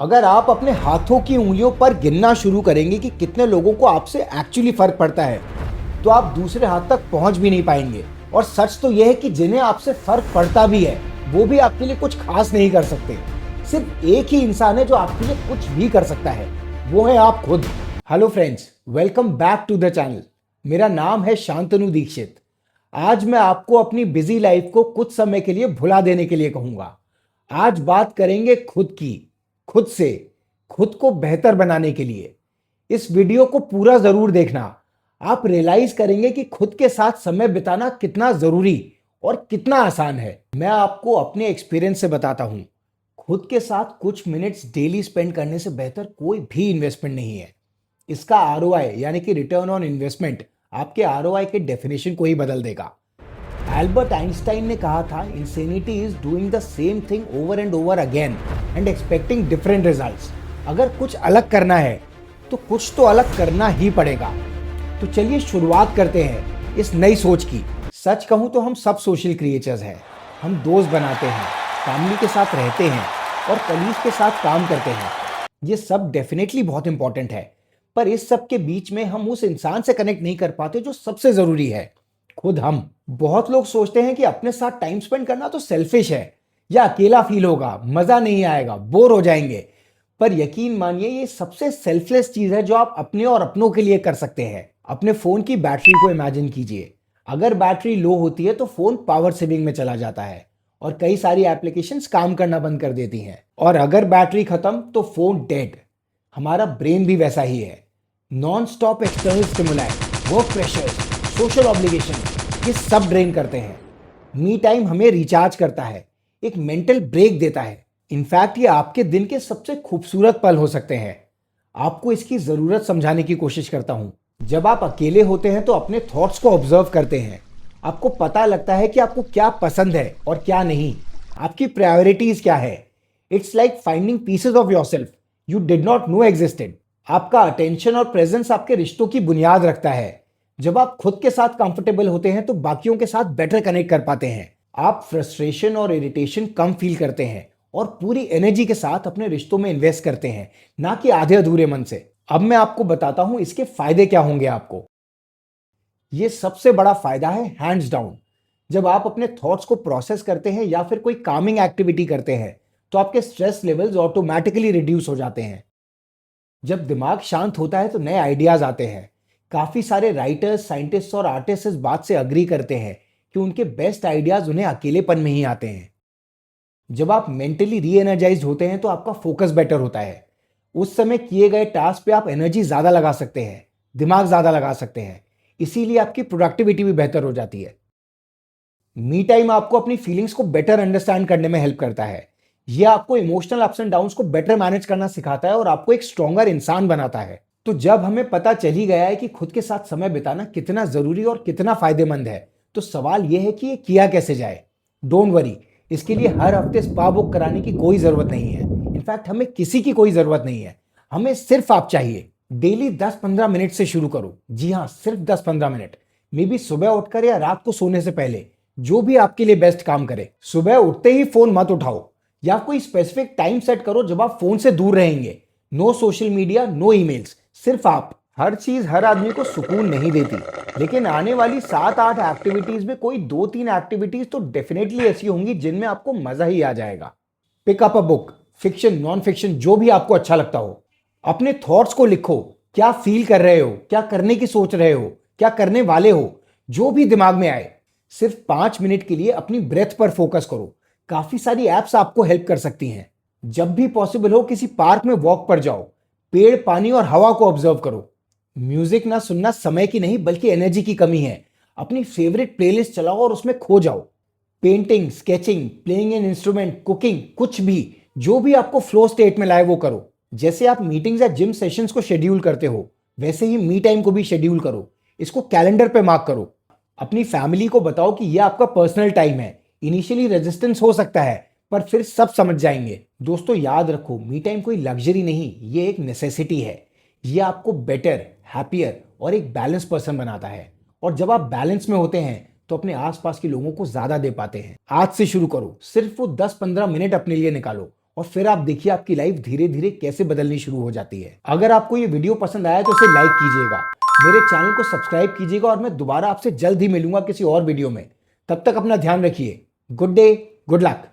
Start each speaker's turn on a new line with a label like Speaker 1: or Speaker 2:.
Speaker 1: अगर आप अपने हाथों की उंगलियों पर गिनना शुरू करेंगे कि कितने लोगों को आपसे एक्चुअली फर्क पड़ता है, तो आप दूसरे हाथ तक पहुंच भी नहीं पाएंगे। और सच तो यह है कि जिन्हें आपसे फर्क पड़ता भी है, वो भी आपके लिए कुछ खास नहीं कर सकते। सिर्फ एक ही इंसान है जो आपके लिए कुछ भी कर सकता है, वो है आप खुद। Hello friends, welcome back to the channel. मेरा नाम है शांतनु दीक्षित। आज मैं आपको अपनी बिजी लाइफ को कुछ समय के लिए भुला देने के लिए कहूंगा। आज बात करेंगे खुद की, खुद से, खुद को बेहतर बनाने के लिए। इस वीडियो को पूरा जरूर देखना। आप रियलाइज करेंगे कि खुद के साथ समय बिताना कितना जरूरी और कितना आसान है। मैं आपको अपने एक्सपीरियंस से बताता हूं, खुद के साथ कुछ मिनट्स डेली स्पेंड करने से बेहतर कोई भी इन्वेस्टमेंट नहीं है। इसका आरओआई यानी कि रिटर्न ऑन इन्वेस्टमेंट आपके आरओआई के डेफिनेशन को ही बदल देगा। एल्बर्ट आइंस्टाइन ने कहा था, insanity is doing the same thing over and over again and expecting different results. अगर कुछ अलग करना है तो कुछ तो अलग करना ही पड़ेगा। तो चलिए शुरुआत करते हैं इस नई सोच की। सच कहूं तो हम सब सोशल क्रिएचर्स हैं। हम दोस्त बनाते हैं, फैमिली के साथ रहते हैं और कलीग के साथ काम करते हैं। ये सब डेफिनेटली बहुत इंपॉर्टेंट है, पर इस सब के बीच में हम उस इंसान से कनेक्ट नहीं कर पाते जो सबसे जरूरी है, खुद हम। बहुत लोग सोचते हैं कि अपने साथ टाइम स्पेंड करना तो सेल्फिश है, या अकेला फील होगा, मजा नहीं आएगा, बोर हो जाएंगे। पर यकीन मानिए, ये सबसे सेल्फलेस चीज है जो आप अपने और अपनों के लिए कर सकते हैं। अपने फोन की बैटरी को इमेजिन कीजिए। अगर बैटरी लो होती है तो फोन पावर सेविंग में चला जाता है और कई सारी एप्लीकेशंस काम करना बंद कर देती हैं। और अगर बैटरी खत्म तो फोन डेड। हमारा ब्रेन भी वैसा ही है। Non stop external stimuli, work pressure, social obligation, ये सब ड्रेन करते हैं। मी टाइम हमें रिचार्ज करता है, एक मेंटल ब्रेक देता है। इनफैक्ट ये आपके दिन के सबसे खूबसूरत पल हो सकते हैं। आपको इसकी जरूरत समझाने की कोशिश करता हूं। जब आप अकेले होते हैं तो अपने थॉट्स को ऑब्जर्व करते हैं। आपको पता लगता है कि आपको क्या पसंद है और क्या नहीं, आपकी प्रायोरिटीज क्या है। It's like finding pieces of yourself you did not know existed. आपका अटेंशन और प्रेजेंस आपके रिश्तों की बुनियाद रखता है। जब आप खुद के साथ कंफर्टेबल होते हैं तो बाकियों के साथ बेटर कनेक्ट कर पाते हैं। आप फ्रस्ट्रेशन और इरिटेशन कम फील करते हैं और पूरी एनर्जी के साथ अपने रिश्तों में इन्वेस्ट करते हैं, ना कि आधे अधूरे मन से। अब मैं आपको बताता हूं इसके फायदे क्या होंगे आपको। ये सबसे बड़ा फायदा है हैंड्स डाउन। जब आप अपने थॉट्स को प्रोसेस करते हैं या फिर कोई कामिंग एक्टिविटी करते हैं तो आपके स्ट्रेस लेवल्स ऑटोमेटिकली रिड्यूस हो जाते हैं। जब दिमाग शांत होता है तो नए आइडियाज आते हैं। काफी सारे राइटर्स, साइंटिस्ट और आर्टिस्ट इस बात से अग्री करते हैं कि उनके बेस्ट आइडियाज उन्हें अकेलेपन में ही आते हैं। जब आप मेंटली री एनर्जाइज्ड होते हैं तो आपका फोकस बेटर होता है। उस समय किए गए टास्क पे आप एनर्जी ज्यादा लगा सकते हैं, दिमाग ज्यादा लगा सकते हैं। इसीलिए आपकी प्रोडक्टिविटी भी बेहतर हो जाती है। मी टाइम आपको अपनी फीलिंग्स को बेटर अंडरस्टैंड करने में हेल्प करता है। यह आपको इमोशनल अप्स एंड डाउन्स को बेटर मैनेज करना सिखाता है और आपको एक स्ट्रॉन्गर इंसान बनाता है। तो जब हमें पता चल ही गया है कि खुद के साथ समय बिताना कितना जरूरी और कितना फायदेमंद है, तो सवाल यह है कि ये किया कैसे जाए। डोंट वरी, इसके लिए हर हफ्ते स्पा बुक कराने की कोई जरूरत नहीं है। इनफैक्ट हमें किसी की कोई जरूरत नहीं है। हमें सिर्फ आप चाहिए। डेली 10-15 मिनट से शुरू करो। जी हाँ, सिर्फ 10-15 मिनट। मे बी सुबह उठकर या रात को सोने से पहले, जो भी आपके लिए बेस्ट काम करे। सुबह उठते ही फोन मत उठाओ, या कोई स्पेसिफिक टाइम सेट करो जब आप फोन से दूर रहेंगे। No social media, no emails, सिर्फ आप। हर चीज हर आदमी को सुकून नहीं देती, लेकिन आने वाली 7-8 एक्टिविटीज में कोई 2-3 एक्टिविटीज तो डेफिनेटली ऐसी होंगी जिनमें आपको मजा ही आ जाएगा। Pick up a book, fiction, non fiction, जो भी आपको अच्छा लगता हो। अपने थॉट्स को लिखो। क्या फील कर रहे हो, क्या करने की सोच रहे हो, क्या करने वाले हो, जो भी दिमाग में आए। सिर्फ 5 मिनट के लिए अपनी ब्रेथ पर फोकस करो। काफी सारी एप्स आपको हेल्प कर सकती हैं। जब भी पॉसिबल हो किसी पार्क में वॉक पर जाओ। पेड़, पानी और हवा को ऑब्जर्व करो। म्यूजिक ना सुनना समय की नहीं बल्कि एनर्जी की कमी है। अपनी फेवरेट प्लेलिस्ट चलाओ और उसमें खो जाओ। Painting, sketching, playing an instrument, cooking, कुछ भी जो भी आपको फ्लो स्टेट में लाए वो करो। जैसे आप मीटिंग्स या जिम सेशंस को शेड्यूल करते हो, वैसे ही मी टाइम को भी शेड्यूल करो। इसको कैलेंडर पे मार्क करो। अपनी फैमिली को बताओ कि यह आपका पर्सनल टाइम है। इनिशियली रेजिस्टेंस हो सकता है, पर फिर सब समझ जाएंगे। दोस्तों याद रखो, मी टाइम कोई लग्जरी नहीं, ये एक नेसेसिटी है। ये आपको बेटर, हैप्पियर और एक बैलेंस पर्सन बनाता है। और जब आप बैलेंस में होते हैं तो अपने आसपास के लोगों को ज्यादा दे पाते हैं। आज से शुरू करो, सिर्फ वो 10-15 मिनट अपने लिए निकालो और फिर आप देखिए आपकी लाइफ धीरे धीरे कैसे बदलनी शुरू हो जाती है। अगर आपको ये वीडियो पसंद आया तो इसे लाइक कीजिएगा, मेरे चैनल को सब्सक्राइब कीजिएगा और मैं दोबारा आपसे जल्द ही मिलूंगा किसी और वीडियो में। तब तक अपना ध्यान रखिए। Good day, good luck.